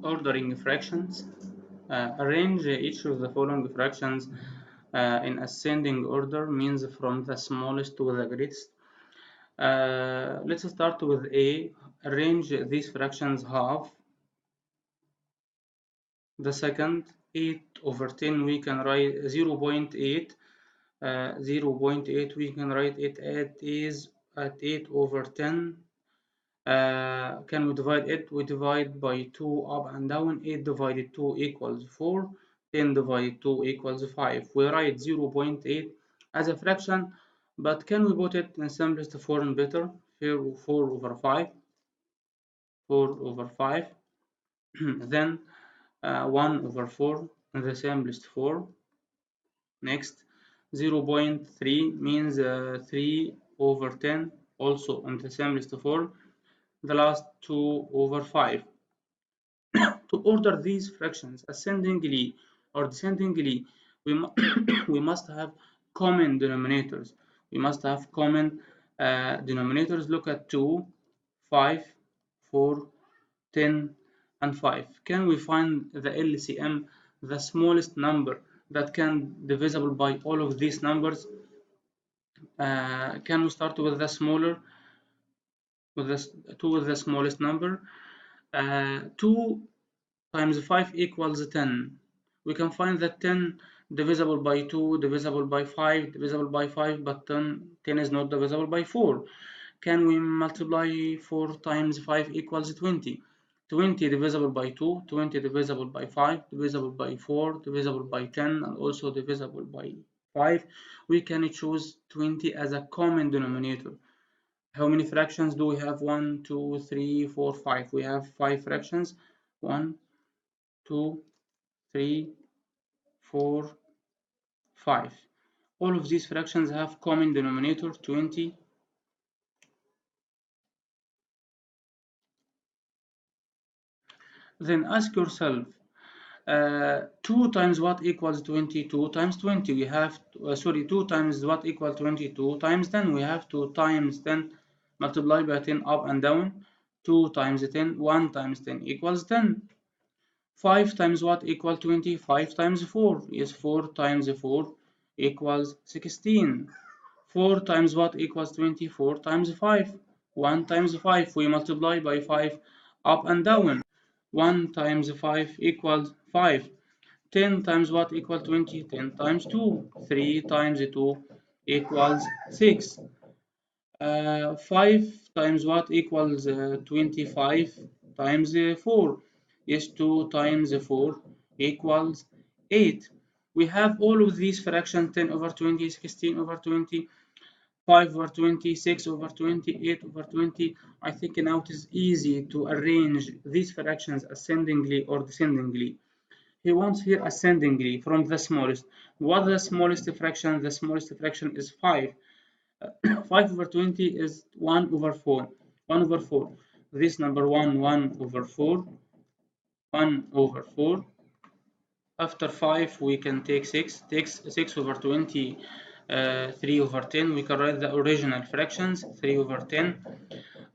Ordering fractions. Arrange each of the following fractions in ascending order, means from the smallest to the greatest. Let's start with A. Arrange these fractions half. The second, 8/10, we can write 0.8. 0.8, we can write it at 8/10. Can we divide it? We divide by 2 up and down. 8 divided 2 equals 4. 10 divided 2 equals 5. We write 0.8 as a fraction, but can we put it in simplest form better? Here 4/5. 4/5. Then 1/4 in the simplest form. Next, 0.3 means 3/10, also in the simplest form. The last 2/5. To order these fractions ascendingly or descendingly, we, we must have common denominators. We must have common denominators. Look at 2, 5, 4, 10, and 5. Can we find the LCM, the smallest number that can divisible by all of these numbers? Can we start with the smaller, with the smallest number? 2 times 5 equals 10. We can find that 10 divisible by 2, divisible by 5, divisible by 5, but 10 is not divisible by 4. Can we multiply 4 times 5 equals 20? 20 divisible by 2, 20 divisible by 5, divisible by 4, divisible by 10, and also divisible by 5. We can choose 20 as a common denominator. How many fractions do we have? 1, 2, 3, 4, 5. We have 5 fractions. 1, 2, 3, 4, 5. All of these fractions have common denominator 20. Then ask yourself, 2 times what equals 20? 2 times 20. We have, 2 times what equals 22 times 10. We have 2 times 10 multiplied by 10 up and down. 2 times 10, 1 times 10 equals 10. 5 times what equals 20? 5 times 4 is 4 times 4 equals 16. 4 times what equals 20? 4 times 5. 1 times 5, we multiply by 5 up and down. 1 times 5 equals 5. 10 times what equals 20? 10 times 2. 3 times 2 equals 6. 5 times what equals 25 times 4? Yes, 2 times 4 equals 8. We have all of these fractions: 10/20, 16/20, 5/20, 6/20, 8/20. I think now it is easy to arrange these fractions ascendingly or descendingly. He wants here ascendingly from the smallest. What the smallest fraction? The smallest fraction is 5. 5/20 is 1/4. 1/4. This number 1/4. 1/4. After 5, we can take 6. Take 6/20. 3/10. We can write the original fractions. 3/10.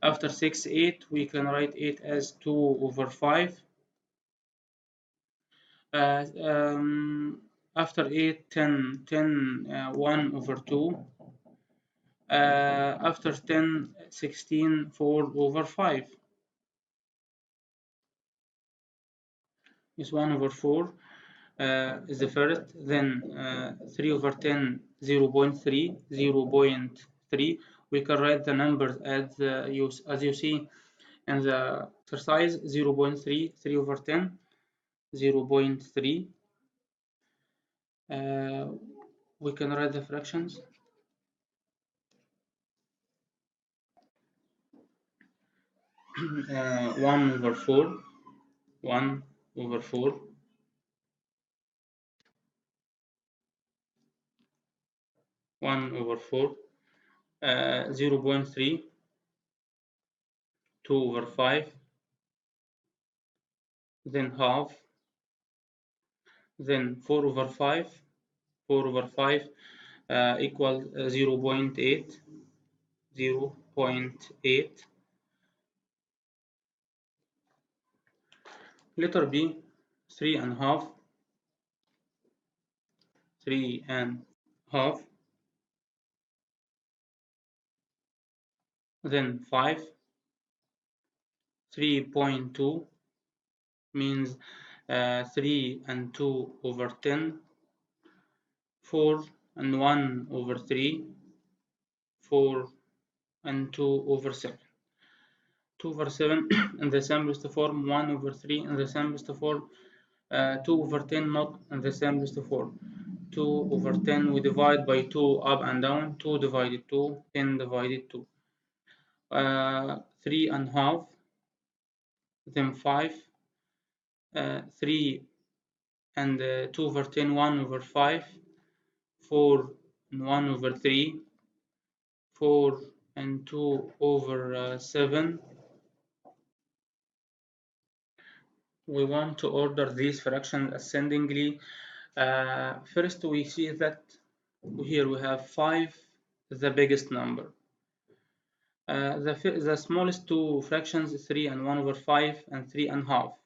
After 6, 8. We can write 8 as 2/5. After 8, 10. 10, 1/2. After 10, 16, 4/5 is 1/4 is the first. Then 3/10, 0.3, 0.3. We can write the numbers as you see in the exercise. 0.3, 3/10, 0.3. We can write the fractions. 1/4, 1/4, 1/4, 0.3, 2/5, then half, then 4/5, 4/5 equal 0.8, 0.8. Letter B, 3.5, 3.5, then 5, 3.2 means 3 and 2 over 10, 4 and 1 over 3, 4 and 2 over 7. 2 over 7 in the simplest form, 1 over 3 in the simplest form, 2 over 10 not in the simplest form. 2 over 10 we divide by 2 up and down, 2 divided 2, 10 divided 2. 3.5, then 5, 3 and 2 over 10, 1 over 5, 4 and 1 over 3, 4 and 2 over 7. We want to order these fractions ascendingly. First we see that here we have 5, the biggest number. The smallest two fractions, 3 and 1 over 5 and 3.5.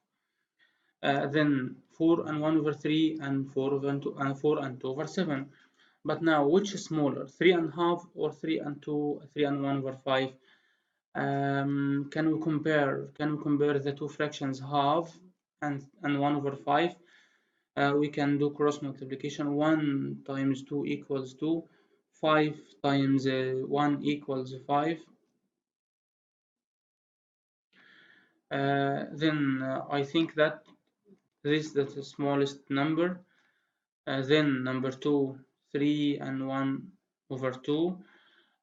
Then 4 and 1 over 3 and 4 over 2 and 4 and 2 over 7. But now, which is smaller, 3.5 or 3 and 2, 3 and 1 over 5? Can we compare? Can we compare the two fractions half and 1 over 5? We can do cross multiplication. 1 times 2 equals 2. 5 times 1 equals 5. Then I think that this is the smallest number. Then number 2, 3 and 1 over 2.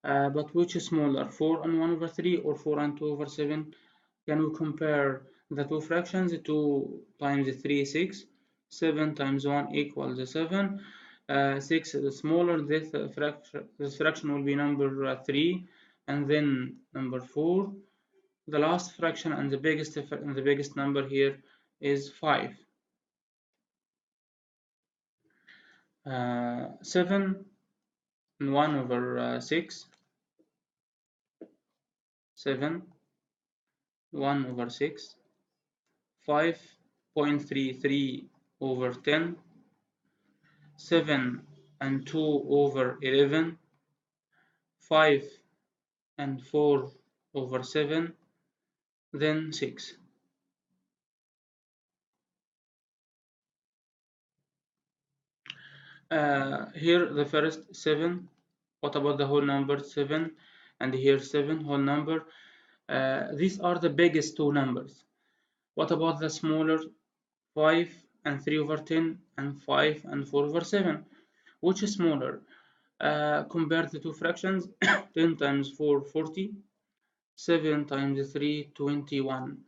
But which is smaller, 4 and 1 over 3 or 4 and 2 over 7? Can we compare the two fractions? 2 times 3 is 6. 7 times 1 equals 7. 6 is smaller. This fraction will be number 3, and then number 4. The last fraction and the biggest number here is 5. 7 and 1 over 6. 7, 1 over 6. 5.33 over 10. 7 and 2 over 11. 5 and 4 over 7. Then 6. Here the first 7. What about the whole number 7? And here 7 whole number. These are the biggest two numbers. What about the smaller 5 and 3 over 10 and 5 and 4 over 7? Which is smaller? Compare the two fractions. 10 times 4, 40. 7 times 3, 21.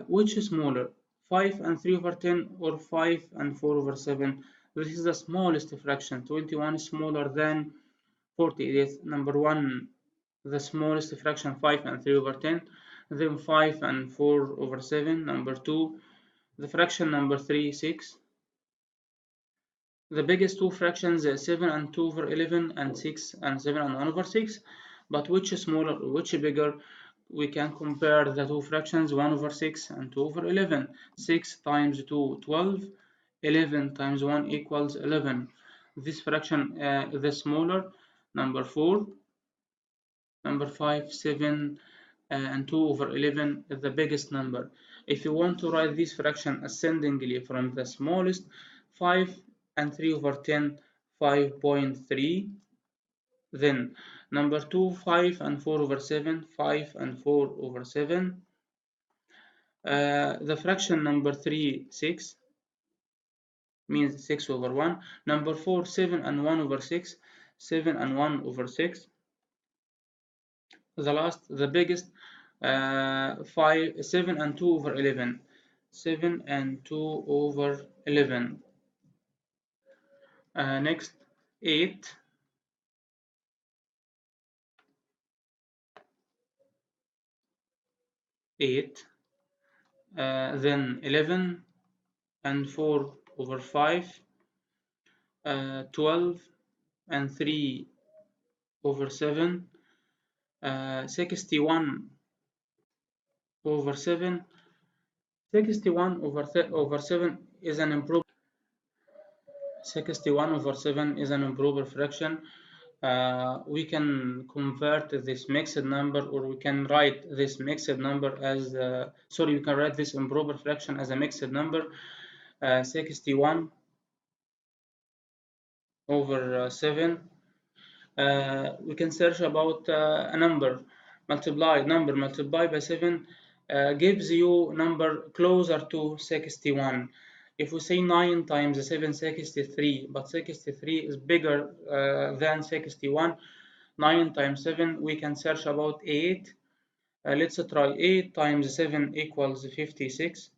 Which is smaller? 5 and 3 over 10 or 5 and 4 over 7? This is the smallest fraction. 21 is smaller than 40. It is number 1, the smallest fraction, 5 and 3 over 10. Then 5 and 4 over 7. Number 2, the fraction number 3, 6. The biggest two fractions, 7 and 2 over 11 and 6 and 7 and 1 over 6. But which is smaller, which is bigger? We can compare the two fractions, 1 over 6 and 2 over 11. 6 times 2, 12. 11 times 1 equals 11. This fraction is the smaller. Number 4. Number 5, 7 and 2 over 11 is the biggest number. If you want to write this fraction ascendingly from the smallest, 5 and 3 over 10, 5.3. Then number 2, 5 and 4 over 7, 5 and 4 over 7. The fraction number 3, 6, means 6 over 1. Number 4, 7 and 1 over 6, 7 and 1 over 6. The biggest, 7 and 2 over 11. 7 and 2 over 11. Next, 8. 8. Then 11 and 4 over 5. 12 and 3 over 7. 61 over 7. 61 over 7 is an improper 61 over 7 is an improper fraction. We can convert this mixed number, or we can write this mixed number as sorry, we can write this improper fraction as a mixed number. 61 over 7. We can search about a number multiplied by 7 gives you number closer to 61. If we say 9 times 7, 63, but 63 is bigger than 61. 9 times 7, we can search about 8. Let's try 8 times 7 equals 56.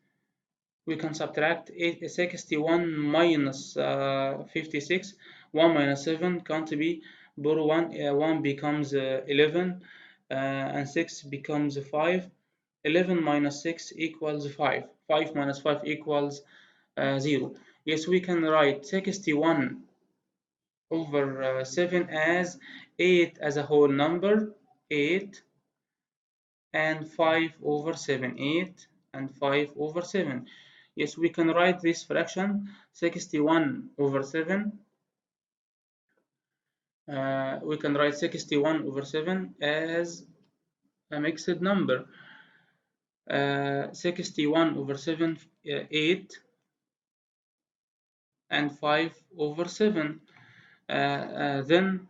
We can subtract 61 minus 56. 1 minus 7 can't be, borrow 1 becomes 11, and 6 becomes 5. 11 minus 6 equals 5. 5 minus 5 equals 0. Yes, we can write 61 over 7 as 8 as a whole number, 8 and 5 over 7, 8 and 5 over 7. Yes, we can write this fraction 61 over 7. We can write 61 over 7 as a mixed number. 61 over 7, 8 and 5 over 7. Then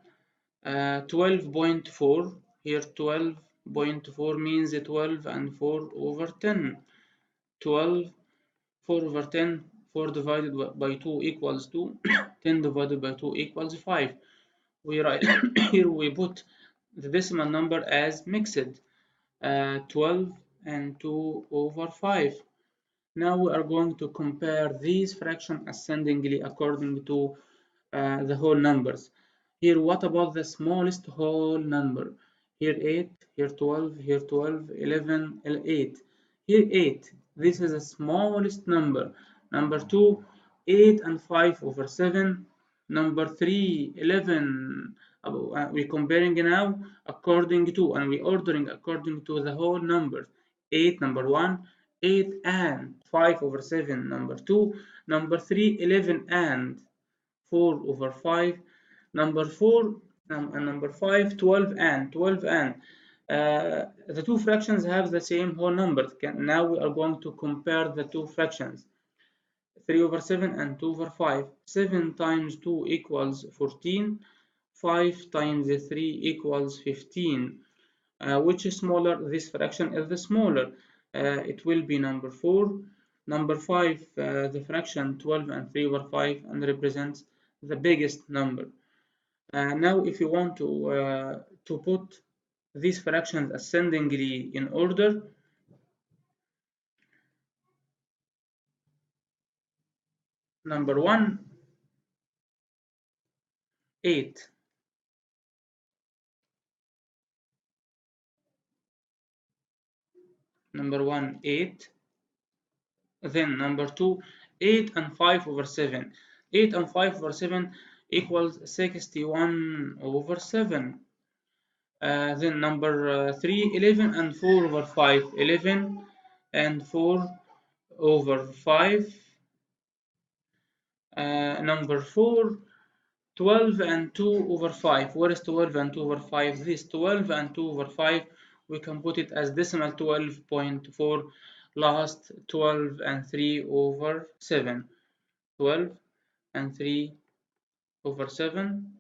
12.4. Here 12.4 means 12 and 4 over 10. 12, 4 over 10, 4 divided by 2 equals 2. 10 divided by 2 equals 5. We write here, we put the decimal number as mixed, 12 and 2 over 5. Now we are going to compare these fractions ascendingly according to the whole numbers. Here, what about the smallest whole number? Here 8, here 12, here 12, 11, 8. Here 8, this is the smallest number. Number 2, 8 and 5 over 7. Number 3, 11. We're comparing now according to, and we're ordering according to the whole numbers. 8, number 1, 8 and 5 over 7, number 2. Number 3, 11 and 4 over 5. Number 4 and number 5, 12 and 12 and. The two fractions have the same whole number. Now we are going to compare the two fractions. 3 over 7 and 2 over 5. 7 times 2 equals 14. 5 times 3 equals 15. Which is smaller? This fraction is the smaller. It will be number 4. Number 5, the fraction 12 and 3 over 5, and represents the biggest number. Now, if you want to put these fractions ascendingly in order, number 1, 8. Number 1, 8. Then number 2, 8 and 5 over 7. 8 and 5 over 7 equals 61 over 7. Then number 3, 11 and 4 over 5. 11 and 4 over 5. Number 4, 12 and 2 over 5. Where is 12 and 2 over 5? This 12 and 2 over 5, we can put it as decimal 12.4. Last 12 and 3 over 7. 12 and 3 over 7.